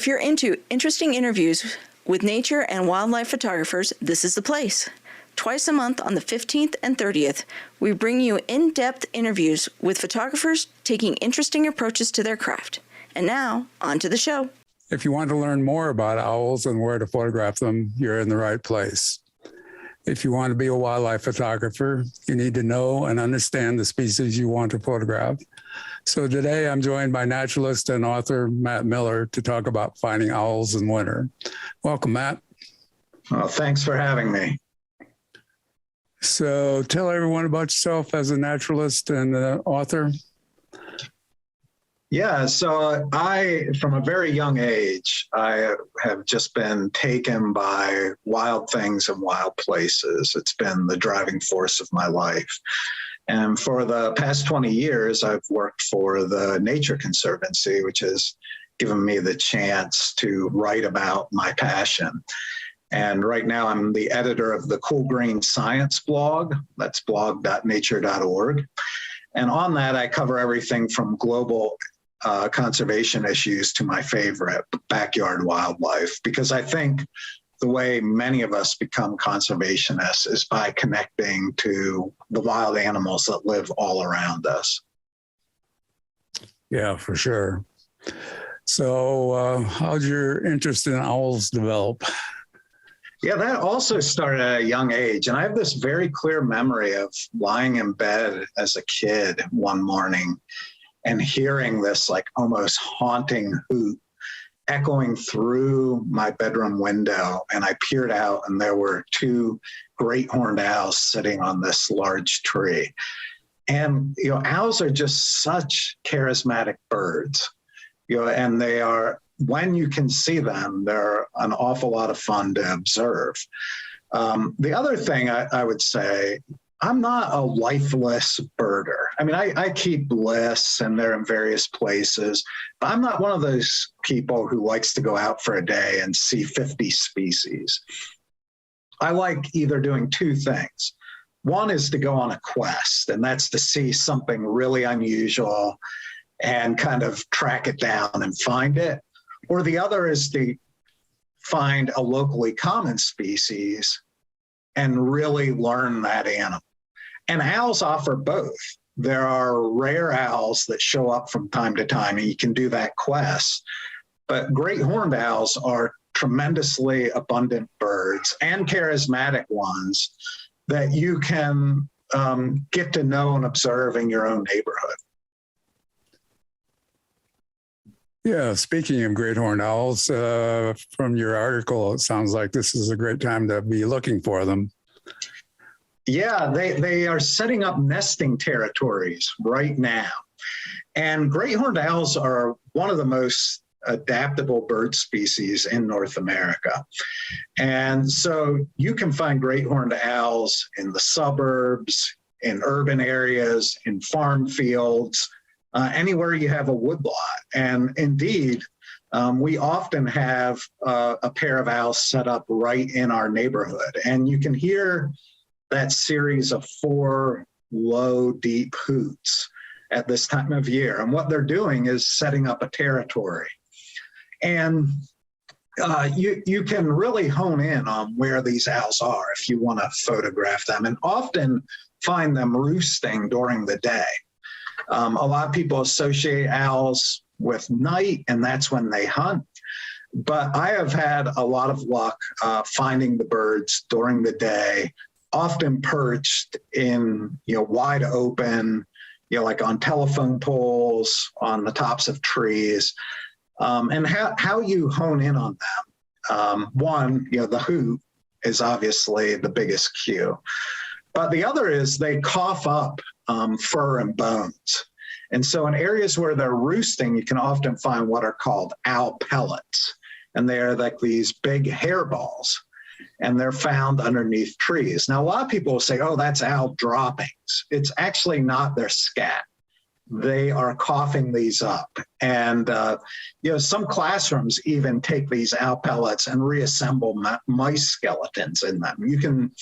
If you're into interesting interviews with nature and wildlife photographers, this is the place. Twice a month on the 15th and 30th, we bring you in-depth interviews with photographers taking interesting approaches to their craft. And now, on to the show. If you want to learn more about owls and where to photograph them, you're in the right place. If you want to be a wildlife photographer, you need to know and understand the species you want to photograph. So today I'm joined by naturalist and author Matt Miller to talk about finding owls in winter. Welcome, Matt. Well, thanks for having me. So tell everyone about yourself as a naturalist and author. Yeah, so from a very young age, I have just been taken by wild things and wild places. It's been the driving force of my life. And for the past 20 years, I've worked for the Nature Conservancy, which has given me the chance to write about my passion. And right now I'm the editor of the Cool Green Science blog. That's blog.nature.org. And on that, I cover everything from global conservation issues to my favorite, backyard wildlife, because I think the way many of us become conservationists is by connecting to the wild animals that live all around us. Yeah, for sure. So how'd your interest in owls develop? Yeah, that also started at a young age. And I have this very clear memory of lying in bed as a kid one morning and hearing this like almost haunting hoot echoing through my bedroom window. And I peered out and there were two great horned owls sitting on this large tree. And, owls are just such charismatic birds, and they are, when you can see them, they're an awful lot of fun to observe. The other thing I would say, I'm not a lifeless birder. I mean, I keep lists and they're in various places, but I'm not one of those people who likes to go out for a day and see 50 species. I like either doing two things. One is to go on a quest, and that's to see something really unusual and kind of track it down and find it. Or the other is to find a locally common species and really learn that animal. And owls offer both. There are rare owls that show up from time to time, and you can do that quest. But great horned owls are tremendously abundant birds and charismatic ones that you can get to know and observe in your own neighborhood. Yeah, speaking of great horned owls, from your article, it sounds like this is a great time to be looking for them. Yeah, they are setting up nesting territories right now. And great horned owls are one of the most adaptable bird species in North America. And so you can find great horned owls in the suburbs, in urban areas, in farm fields, anywhere you have a woodlot. And indeed, we often have a pair of owls set up right in our neighborhood. And you can hear that series of 4 low, deep hoots at this time of year. And what they're doing is setting up a territory. And you can really hone in on where these owls are if you want to photograph them, and often find them roosting during the day. A lot of people associate owls with night, and that's when they hunt. But I have had a lot of luck finding the birds during the day, often perched in, wide open, like on telephone poles, on the tops of trees. And how you hone in on them. One, the hoot is obviously the biggest cue. But the other is they cough up fur and bones. And so in areas where they're roosting, you can often find what are called owl pellets. And they're like these big hairballs. And they're found underneath trees. Now, a lot of people will say, oh, that's owl droppings. It's actually not their scat. They are coughing these up. And, some classrooms even take these owl pellets and reassemble mice skeletons in them. You can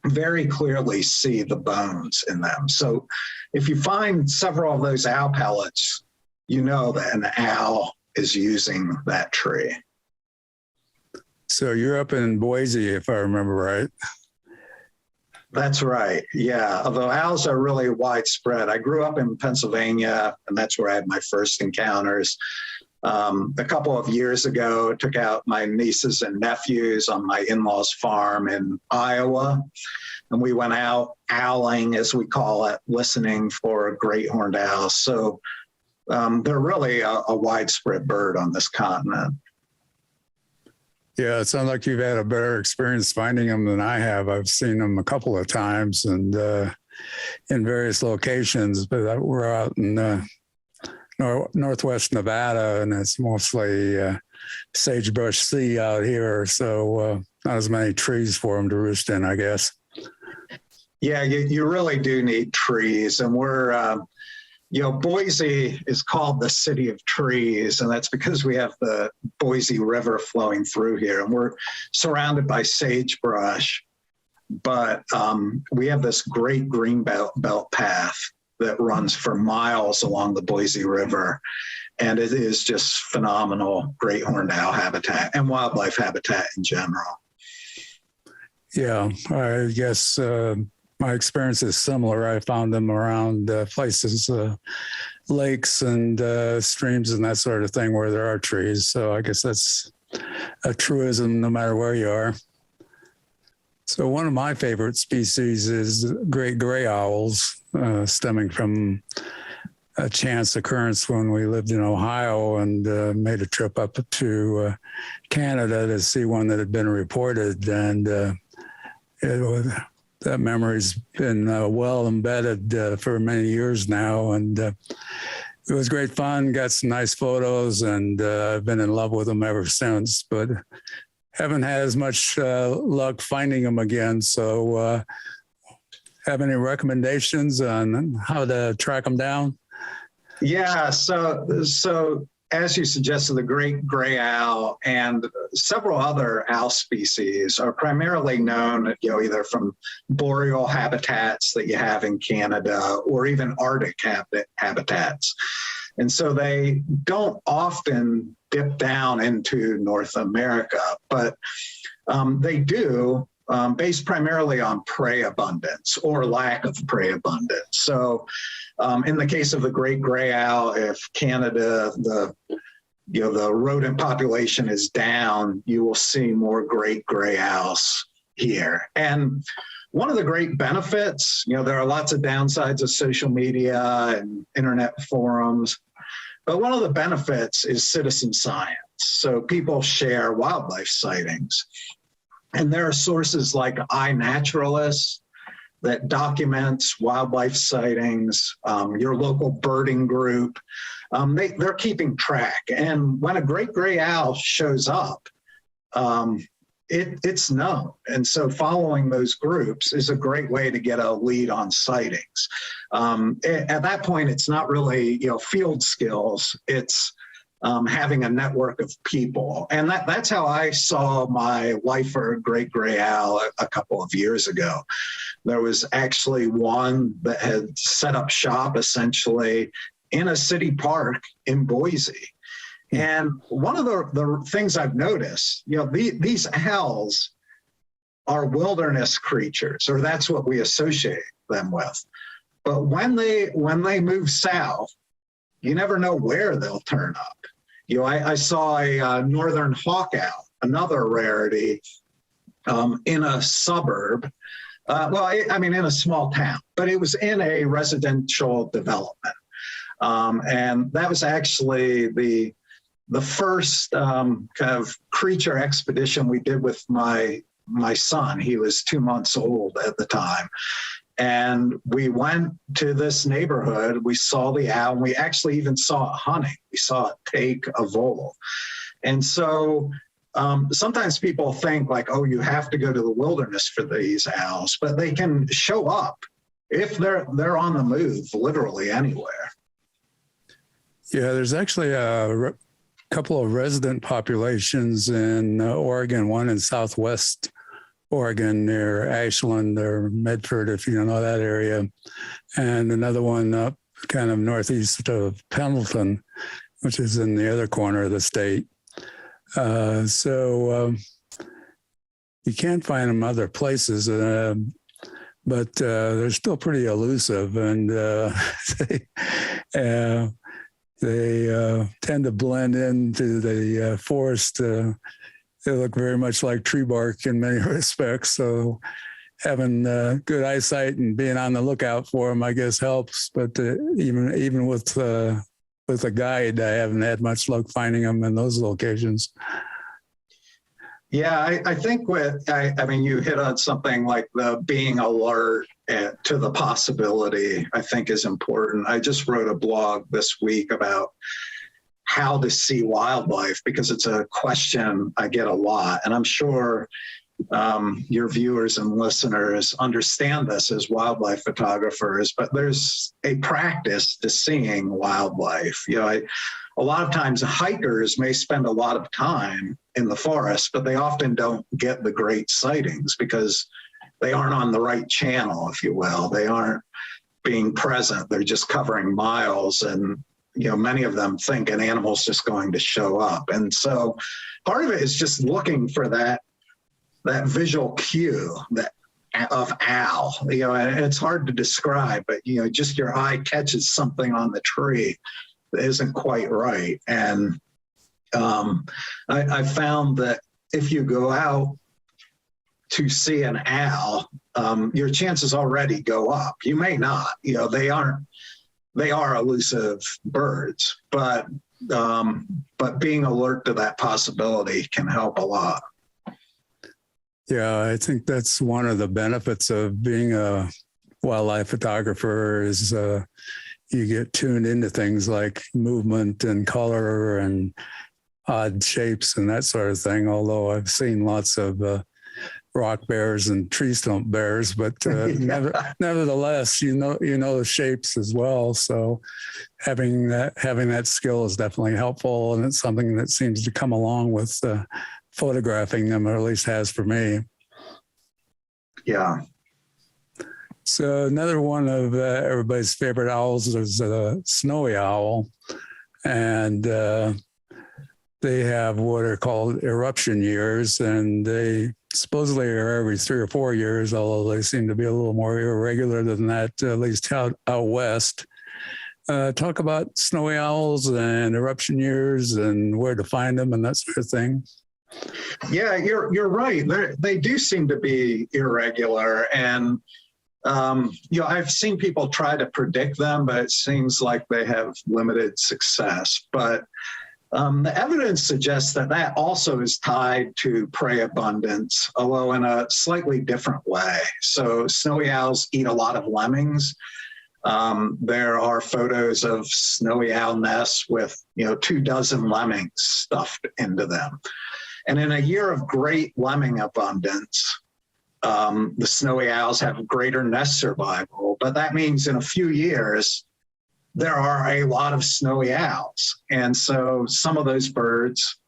very clearly see the bones in them. So if you find several of those owl pellets, you know that an owl is using that tree. So you're up in Boise, if I remember right. That's right. Yeah. Although owls are really widespread. I grew up in Pennsylvania, and that's where I had my first encounters. A couple of years ago, I took out my nieces and nephews on my in-laws' farm in Iowa, and we went out owling, as we call it, listening for great horned owls. So they're really a widespread bird on this continent. Yeah, it sounds like you've had a better experience finding them than I have. I've seen them a couple of times and in various locations, but we're out in northwest Nevada, and it's mostly sagebrush sea out here. So not as many trees for them to roost in, I guess. Yeah, you really do need trees. And we're, Boise is called the city of trees, and that's because we have the Boise River flowing through here, and we're surrounded by sagebrush. But we have this great green belt path that runs for miles along the Boise River, and it is just phenomenal great horned owl habitat and wildlife habitat in general. Yeah, I guess my experience is similar. I found them around places, lakes and streams and that sort of thing where there are trees. So I guess that's a truism no matter where you are. So one of my favorite species is great gray owls, stemming from a chance occurrence when we lived in Ohio and made a trip up to Canada to see one that had been reported. And that memory's been well embedded for many years now. And it was great fun, got some nice photos, and I've been in love with them ever since. But haven't had as much luck finding them again. So have any recommendations on how to track them down? Yeah, so as you suggested, the great gray owl and several other owl species are primarily known, either from boreal habitats that you have in Canada or even Arctic habitats. And so they don't often dip down into North America, but they do, based primarily on prey abundance or lack of prey abundance. So in the case of the great gray owl, if Canada, the rodent population is down, you will see more great gray owls here. And one of the great benefits, there are lots of downsides of social media and internet forums, but one of the benefits is citizen science. So people share wildlife sightings. And there are sources like iNaturalist that documents wildlife sightings, your local birding group. They're keeping track. And when a great gray owl shows up, it's known. And so following those groups is a great way to get a lead on sightings. At that point, it's not really, field skills. It's having a network of people. And that's how I saw my lifer great gray owl a couple of years ago. There was actually one that had set up shop essentially in a city park in Boise. And one of the things I've noticed, these owls are wilderness creatures, or that's what we associate them with. But when they move south, you never know where they'll turn up. I saw a northern hawk owl, another rarity, in a suburb. In a small town, but it was in a residential development. And that was actually the first kind of creature expedition we did with my son. He was 2 months old at the time. And we went to this neighborhood, we saw the owl, and we actually even saw it hunting. We saw it take a vole. And so sometimes people think like, oh, you have to go to the wilderness for these owls, but they can show up if they're on the move, literally anywhere. Yeah, there's actually a couple of resident populations in Oregon, one in Southwest Oregon near Ashland or Medford, if you know that area, and another one up kind of northeast of Pendleton. which is in the other corner of the state. So you can't find them other places, but they're still pretty elusive, and they tend to blend into the forest. They look very much like tree bark in many respects. So having good eyesight and being on the lookout for them, I guess, helps. But even with a guide, I haven't had much luck finding them in those locations. Yeah, I think I mean, you hit on something like the being alert to the possibility, I think is important. I just wrote a blog this week about how to see wildlife, because it's a question I get a lot. And I'm sure your viewers and listeners understand this as wildlife photographers, but there's a practice to seeing wildlife. You know, a lot of times hikers may spend a lot of time in the forest, but they often don't get the great sightings because they aren't on the right channel, if you will. They aren't being present. They're just covering miles, and you know, many of them think an animal's just going to show up. And so part of it is just looking for that visual cue of owl, you know, and it's hard to describe, but you know, just your eye catches something on the tree that isn't quite right. And I found that if you go out to see an owl, your chances already go up. You may not, you know, they are elusive birds, but being alert to that possibility can help a lot. Yeah, I think that's one of the benefits of being a wildlife photographer is you get tuned into things like movement and color and odd shapes and that sort of thing. Although I've seen lots of rock bears and tree stump bears, but nevertheless, you know the shapes as well. So having that skill is definitely helpful, and it's something that seems to come along with photographing them, or at least has for me. Yeah. So another one of everybody's favorite owls is a snowy owl, and they have what are called eruption years, and they supposedly are every 3 or 4 years, although they seem to be a little more irregular than that, at least out west. Talk about snowy owls and eruption years and where to find them and that sort of thing. Yeah, you're right. They do seem to be irregular, and you know, I've seen people try to predict them, but it seems like they have limited success. But the evidence suggests that also is tied to prey abundance, although in a slightly different way. So snowy owls eat a lot of lemmings. There are photos of snowy owl nests with 24 lemmings stuffed into them. And in a year of great lemming abundance, the snowy owls have greater nest survival, but that means in a few years, there are a lot of snowy owls. And so some of those birds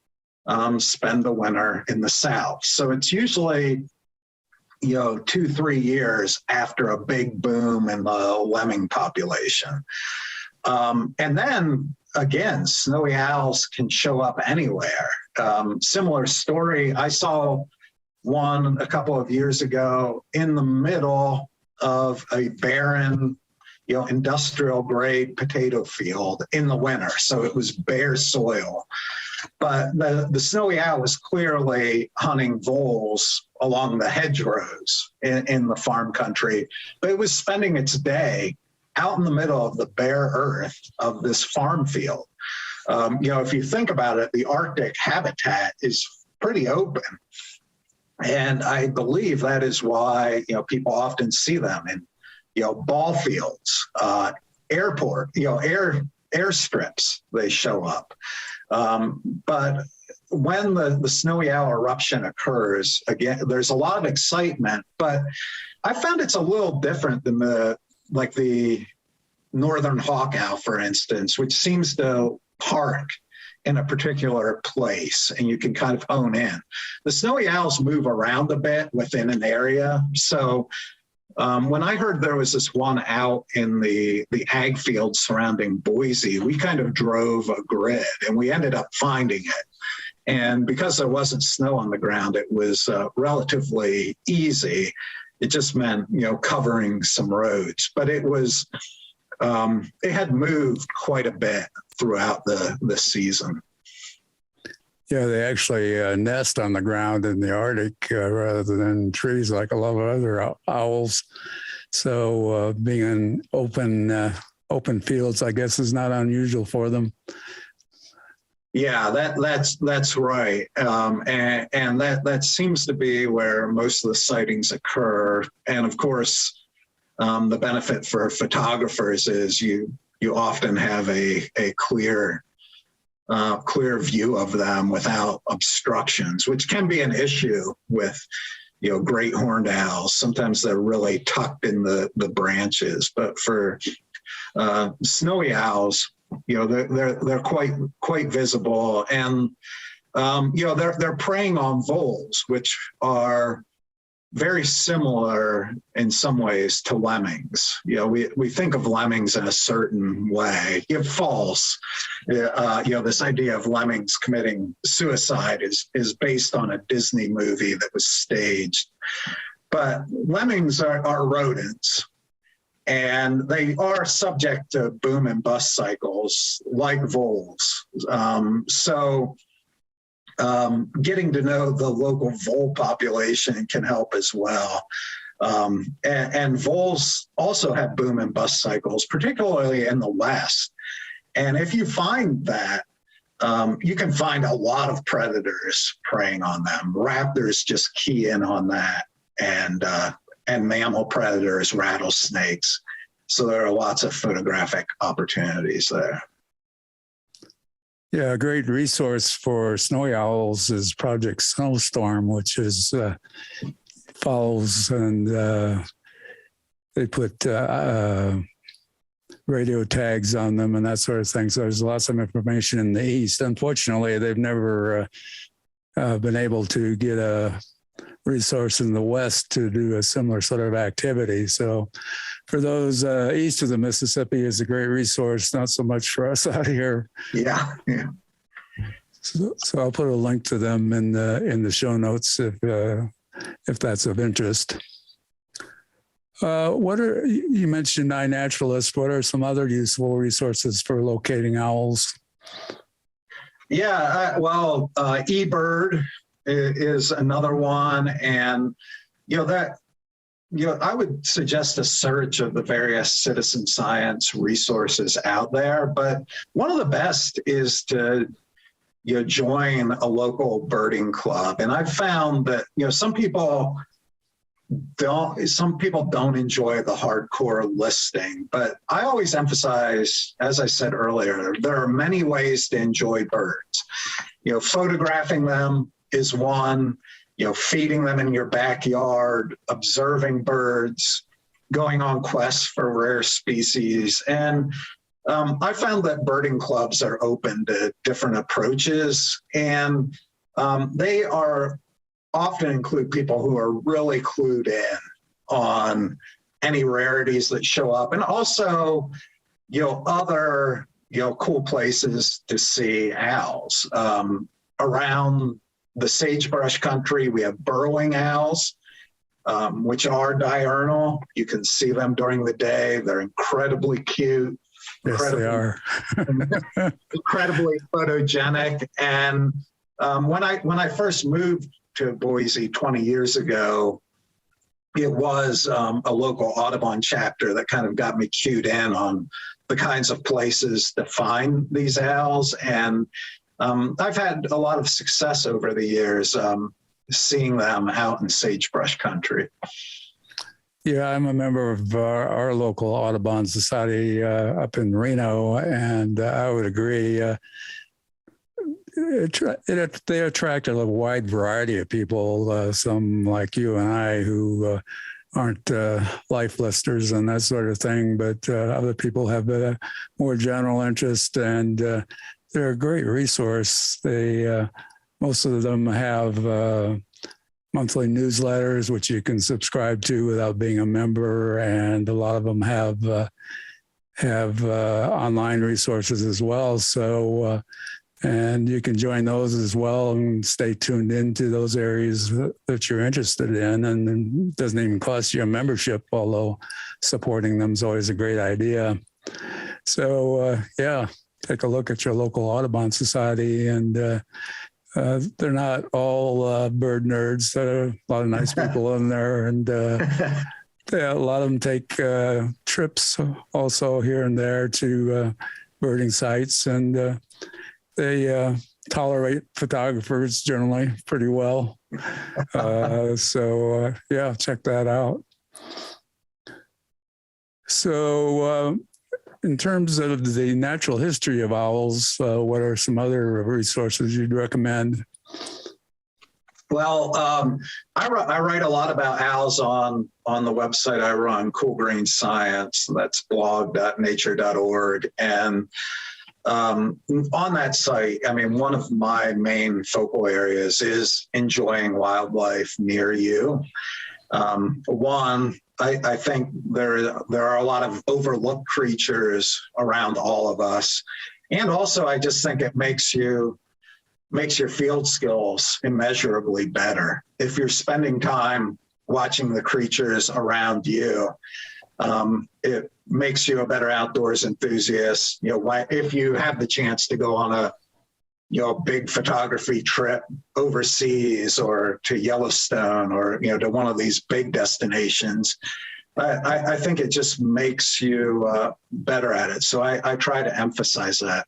spend the winter in the south. So it's usually, 2-3 years after a big boom in the lemming population. And then again, snowy owls can show up anywhere. Similar story, I saw one a couple of years ago in the middle of a barren, industrial grade potato field in the winter. So it was bare soil. But the snowy owl was clearly hunting voles along the hedgerows in the farm country, but it was spending its day out in the middle of the bare earth of this farm field. If you think about it, the Arctic habitat is pretty open. And I believe that is why, people often see them in, ball fields, airport, airstrips, they show up. But when the snowy owl eruption occurs, again, there's a lot of excitement, but I found it's a little different than the northern hawk owl, for instance, which seems to park in a particular place and you can kind of hone in. The snowy owls move around a bit within an area. So When I heard there was this one out in the ag field surrounding Boise, we kind of drove a grid and we ended up finding it. And because there wasn't snow on the ground, it was relatively easy. It just meant, covering some roads, but it was, it had moved quite a bit throughout the season. Yeah, they actually nest on the ground in the Arctic rather than trees like a lot of other owls. So being in open fields, I guess, is not unusual for them. Yeah, that's right, and that seems to be where most of the sightings occur. And of course, the benefit for photographers is you often have a clear view of them without obstructions, which can be an issue with great horned owls. Sometimes they're really tucked in the branches, but for snowy owls, they're quite visible, and they're preying on voles, which are very similar in some ways to lemmings. We think of lemmings in a certain way. False. This idea of lemmings committing suicide is based on a Disney movie that was staged. But lemmings are rodents, and they are subject to boom and bust cycles like voles. Getting to know the local vole population can help as well. And voles also have boom and bust cycles, particularly in the West. And if you find that, you can find a lot of predators preying on them. Raptors just key in on that, and mammal predators, rattlesnakes. So there are lots of photographic opportunities there. Yeah, a great resource for snowy owls is Project Snowstorm, which is follows and they put radio tags on them and that sort of thing. So there's lots of information in the East. Unfortunately, they've never been able to get a resource in the West to do a similar sort of activity. So for those east of the Mississippi is a great resource, not so much for us out here. Yeah. So I'll put a link to them in the show notes if that's of interest. You mentioned iNaturalist. What are some other useful resources for locating owls? Yeah, eBird is another one, and I would suggest a search of the various citizen science resources out there. But one of the best is to join a local birding club, and I've found that some people don't enjoy the hardcore listing, but I always emphasize, as I said earlier, there are many ways to enjoy birds. Photographing them is one, feeding them in your backyard, observing birds, going on quests for rare species. And I found that birding clubs are open to different approaches, and they are often include people who are really clued in on any rarities that show up, and also, other, cool places to see owls. Around the sagebrush country, we have burrowing owls, which are diurnal. You can see them during the day. They're incredibly cute. Yes, they are. Incredibly photogenic. And when I first moved to Boise 20 years ago, it was a local Audubon chapter that kind of got me cued in on the kinds of places to find these owls. And I've had a lot of success over the years seeing them out in sagebrush country. Yeah, I'm a member of our local Audubon Society up in Reno, and I would agree. They attract a wide variety of people, some like you and I who aren't life listers and that sort of thing, but other people have a more general interest, and they're a great resource. Most of them have monthly newsletters, which you can subscribe to without being a member, and a lot of them have online resources as well. So, and you can join those as well and stay tuned into those areas that you're interested in. And it doesn't even cost you a membership, although supporting them is always a great idea. So, yeah, take a look at your local Audubon Society, and they're not all bird nerds. There are a lot of nice people in there, and yeah, a lot of them take trips also here and there to birding sites, and they tolerate photographers generally pretty well. So yeah, check that out. So in terms of the natural history of owls, what are some other resources you'd recommend? Well, I write a lot about owls on the website I run, Cool Green Science. That's blog.nature.org. And on that site, I mean, one of my main focal areas is enjoying wildlife near you. I think there are a lot of overlooked creatures around all of us. And also, I just think it makes your field skills immeasurably better. If you're spending time watching the creatures around you, it makes you a better outdoors enthusiast. You know, if you have the chance to go on a big photography trip overseas or to Yellowstone or, to one of these big destinations, I think it just makes you better at it. So I try to emphasize that.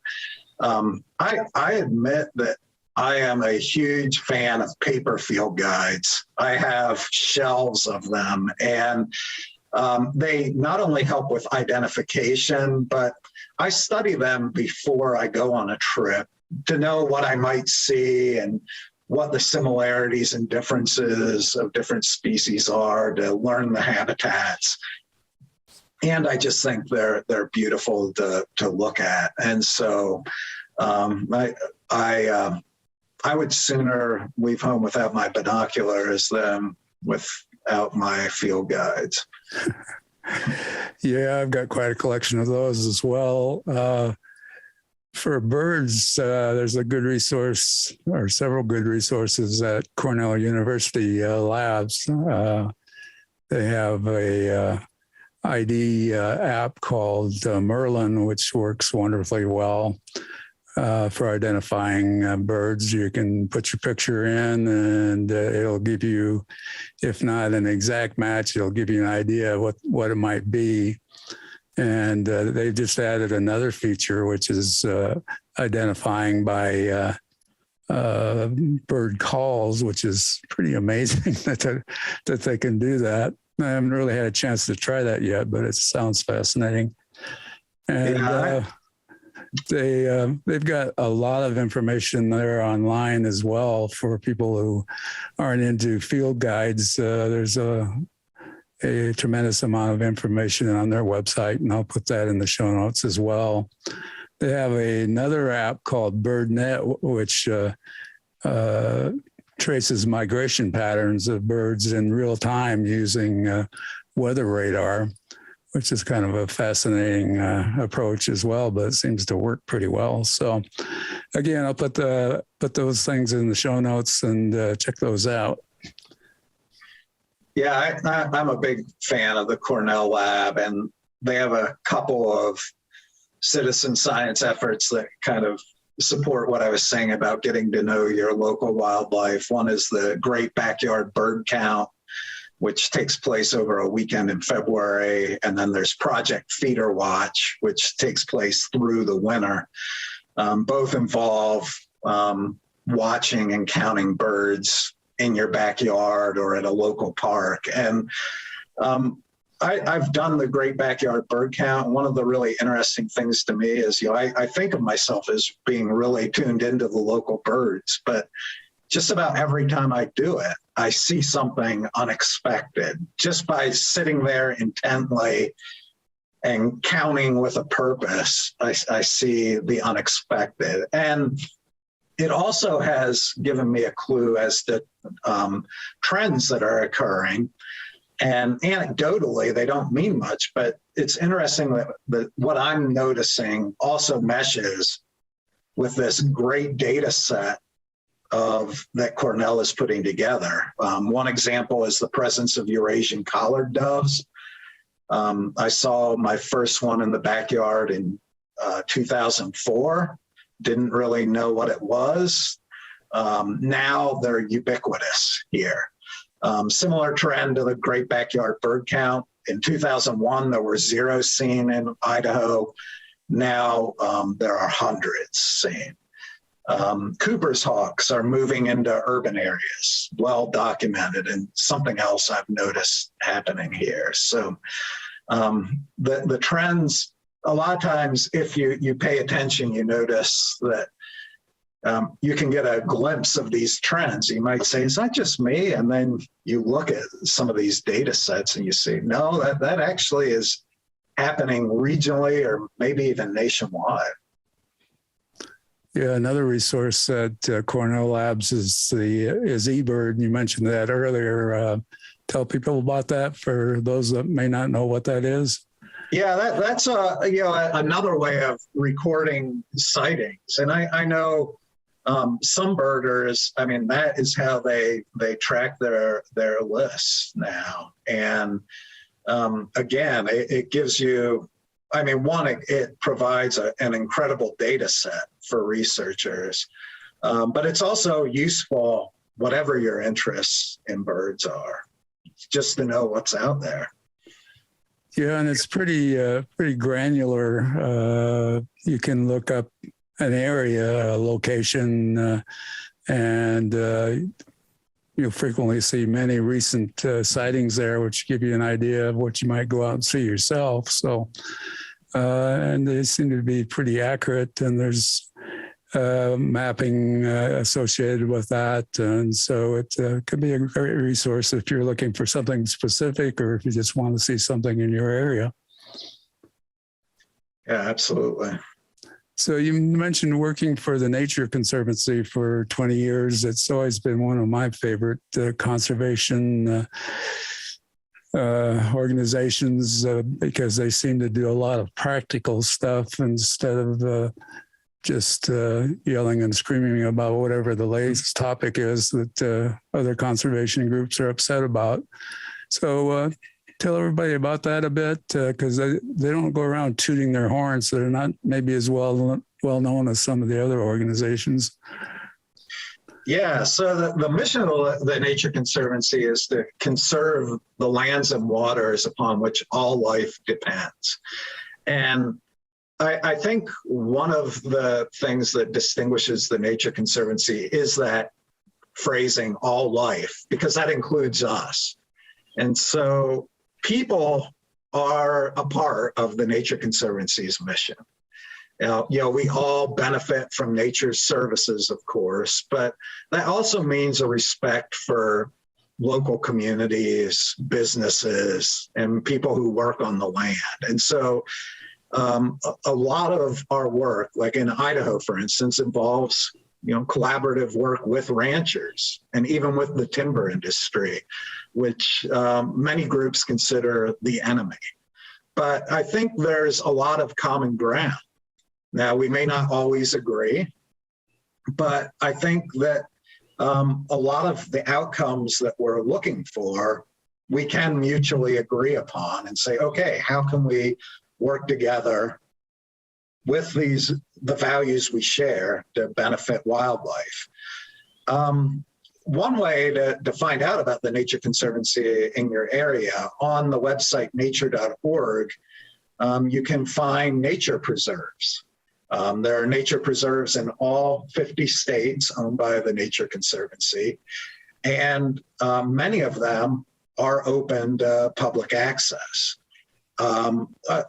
I admit that I am a huge fan of paper field guides. I have shelves of them, and they not only help with identification, but I study them before I go on a trip to know what I might see and what the similarities and differences of different species are, to learn the habitats. And I just think they're beautiful to look at. And so I would sooner leave home without my binoculars than without my field guides. Yeah, I've got quite a collection of those as well. For birds, there's a good resource, or several good resources at Cornell University labs. They have a ID app called Merlin, which works wonderfully well for identifying birds. You can put your picture in, and it'll give you, if not an exact match, it'll give you an idea of what it might be. And they've just added another feature, which is identifying by bird calls, which is pretty amazing that they can do that. I haven't really had a chance to try that yet, but it sounds fascinating. And they've got a lot of information there online as well for people who aren't into field guides. There's a tremendous amount of information on their website, and I'll put that in the show notes as well. They have another app called BirdNet, which traces migration patterns of birds in real time using weather radar, which is kind of a fascinating approach as well, but it seems to work pretty well. So again, I'll put those things in the show notes, and check those out. Yeah, I'm a big fan of the Cornell Lab, and they have a couple of citizen science efforts that kind of support what I was saying about getting to know your local wildlife. One is the Great Backyard Bird Count, which takes place over a weekend in February. And then there's Project Feeder Watch, which takes place through the winter. Both involve watching and counting birds in your backyard or at a local park. And I've done the Great Backyard Bird Count. One of the really interesting things to me is, I think of myself as being really tuned into the local birds, but just about every time I do it, I see something unexpected just by sitting there intently and counting with a purpose. I see the unexpected. And it also has given me a clue as to trends that are occurring. And anecdotally, they don't mean much, but it's interesting that what I'm noticing also meshes with this great data set that Cornell is putting together. One example is the presence of Eurasian collared doves. I saw my first one in the backyard in 2004. Didn't really know what it was. Now they're ubiquitous here. Similar trend to the Great Backyard Bird Count. In 2001, there were 0 seen in Idaho. Now there are hundreds seen. Cooper's hawks are moving into urban areas, well documented, and something else I've noticed happening here. So the trends, a lot of times, if you pay attention, you notice that you can get a glimpse of these trends. You might say, is that just me? And then you look at some of these data sets and you see, no, that actually is happening regionally or maybe even nationwide. Yeah, another resource at Cornell Labs is eBird. You mentioned that earlier. Tell people about that for those that may not know what that is. Yeah, that's another way of recording sightings. And I know some birders, I mean, that is how they track their lists now. And again, it gives you, I mean, one, it provides an incredible data set for researchers, but it's also useful, whatever your interests in birds are, just to know what's out there. Yeah, and it's pretty granular. You can look up an area, a location, and you'll frequently see many recent sightings there, which give you an idea of what you might go out and see yourself. So, and they seem to be pretty accurate, and there's mapping associated with that. And so it could be a great resource if you're looking for something specific or if you just want to see something in your area. Yeah, absolutely. So you mentioned working for the Nature Conservancy for 20 years. It's always been one of my favorite conservation organizations because they seem to do a lot of practical stuff instead of just yelling and screaming about whatever the latest topic is that other conservation groups are upset about. So tell everybody about that a bit, because they don't go around tooting their horns. So they're not maybe as well known as some of the other organizations. Yeah, so the mission of the Nature Conservancy is to conserve the lands and waters upon which all life depends. And I think one of the things that distinguishes the Nature Conservancy is that phrasing, all life, because that includes us. And so people are a part of the Nature Conservancy's mission. We all benefit from nature's services, of course, but that also means a respect for local communities, businesses, and people who work on the land. And so a lot of our work, like in Idaho, for instance, involves collaborative work with ranchers and even with the timber industry, which many groups consider the enemy. But I think there's a lot of common ground. Now, we may not always agree, but I think that a lot of the outcomes that we're looking for, we can mutually agree upon and say, okay, how can we work together with the values we share to benefit wildlife? One way to find out about the Nature Conservancy in your area, on the website nature.org, you can find nature preserves. There are nature preserves in all 50 states owned by the Nature Conservancy, and many of them are open to public access.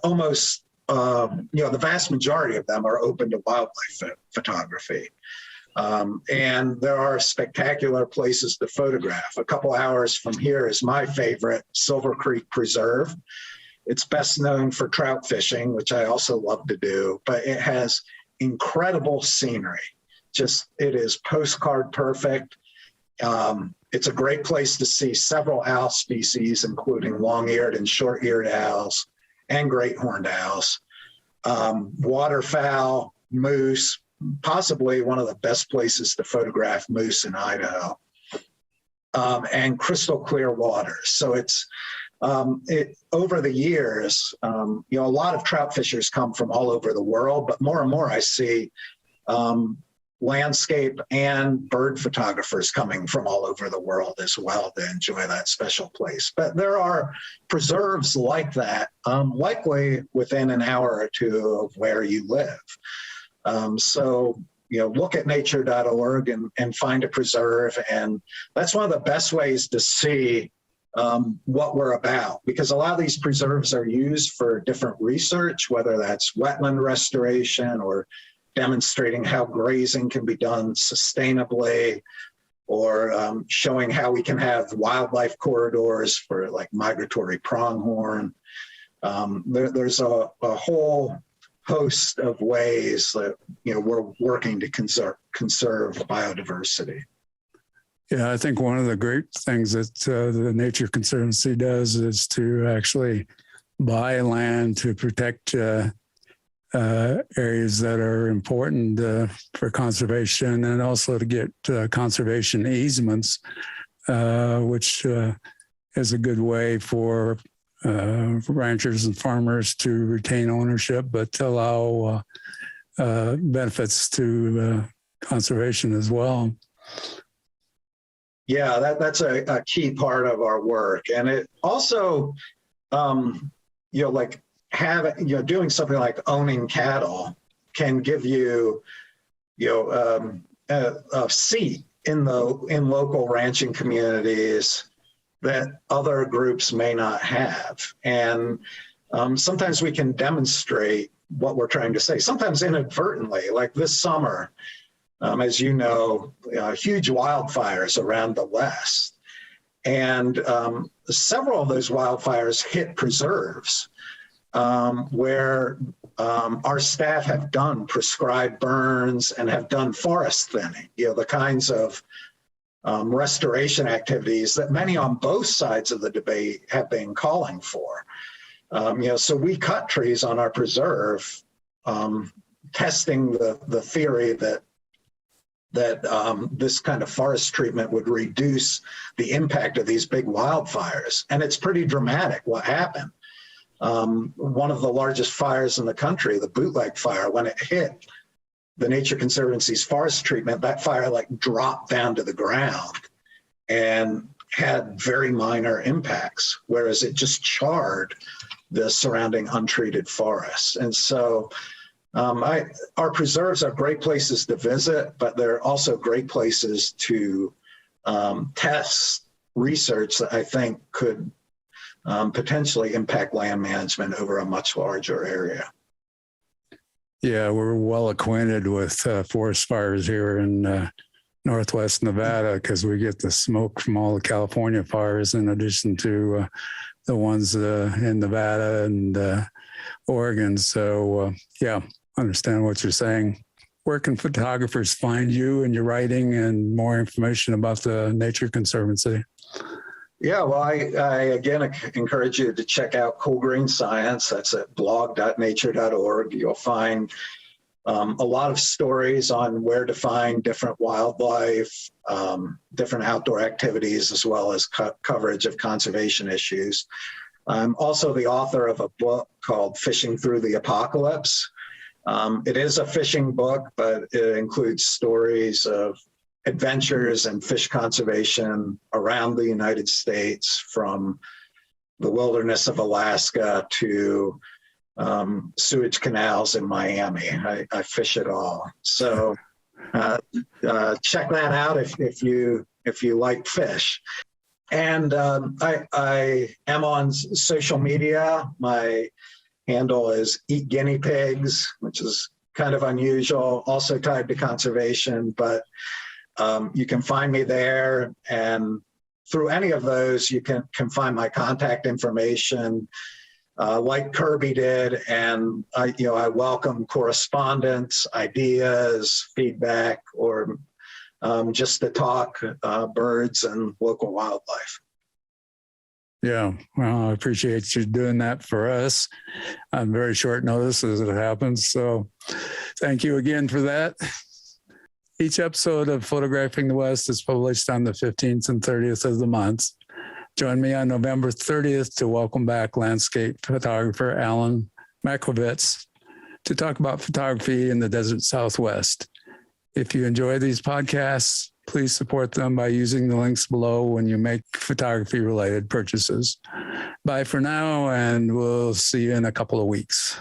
Almost, the vast majority of them are open to wildlife photography. And there are spectacular places to photograph. A couple hours from here is my favorite, Silver Creek Preserve. It's best known for trout fishing, which I also love to do, but it has incredible scenery. it is postcard perfect. It's a great place to see several owl species, including long-eared and short-eared owls and great horned owls, waterfowl, moose, possibly one of the best places to photograph moose in Idaho, and crystal clear water. So it's over the years, a lot of trout fishers come from all over the world, but more and more I see landscape and bird photographers coming from all over the world as well to enjoy that special place. But there are preserves like that, likely within an hour or two of where you live. So look at nature.org and find a preserve. And that's one of the best ways to see what we're about, because a lot of these preserves are used for different research, whether that's wetland restoration or demonstrating how grazing can be done sustainably, or showing how we can have wildlife corridors for like migratory pronghorn. There's a whole host of ways that we're working to conserve biodiversity. Yeah, I think one of the great things that the Nature Conservancy does is to actually buy land to protect areas that are important for conservation, and also to get conservation easements, which is a good way for ranchers and farmers to retain ownership, but to allow benefits to conservation as well. Yeah, that's a key part of our work. And it also, doing something like owning cattle can give you, a seat in local ranching communities that other groups may not have. And sometimes we can demonstrate what we're trying to say, sometimes inadvertently, like this summer, as you know, huge wildfires around the West. And several of those wildfires hit preserves where our staff have done prescribed burns and have done forest thinning, the kinds of restoration activities that many on both sides of the debate have been calling for. So we cut trees on our preserve, testing the theory that this kind of forest treatment would reduce the impact of these big wildfires. And it's pretty dramatic what happened. One of the largest fires in the country, the Bootleg Fire, when it hit the Nature Conservancy's forest treatment, that fire dropped down to the ground and had very minor impacts, whereas it just charred the surrounding untreated forests. And so our preserves are great places to visit, but they're also great places to test research that I think could potentially impact land management over a much larger area. Yeah, we're well acquainted with forest fires here in Northwest Nevada because we get the smoke from all the California fires in addition to the ones in Nevada and Oregon. So yeah, understand what you're saying. Where can photographers find you and your writing and more information about the Nature Conservancy? Yeah, well, I again encourage you to check out Cool Green Science. That's at blog.nature.org. You'll find a lot of stories on where to find different wildlife, different outdoor activities, as well as coverage of conservation issues. I'm also the author of a book called Fishing Through the Apocalypse. It is a fishing book, but it includes stories of adventures and fish conservation around the United States, from the wilderness of Alaska to sewage canals in Miami. I fish it all. So check that out if you like fish. And I am on social media. My handle is Eat Guinea Pigs, which is kind of unusual, also tied to conservation, but you can find me there, and through any of those, you can find my contact information. like Kirby did. And I welcome correspondence, ideas, feedback, or just to talk birds and local wildlife. Yeah, well, I appreciate you doing that for us on very short notice as it happens. So thank you again for that. Each episode of Photographing the West is published on the 15th and 30th of the month. Join me on November 30th to welcome back landscape photographer Alan Maklowitz to talk about photography in the desert Southwest. If you enjoy these podcasts, please support them by using the links below when you make photography-related purchases. Bye for now, and we'll see you in a couple of weeks.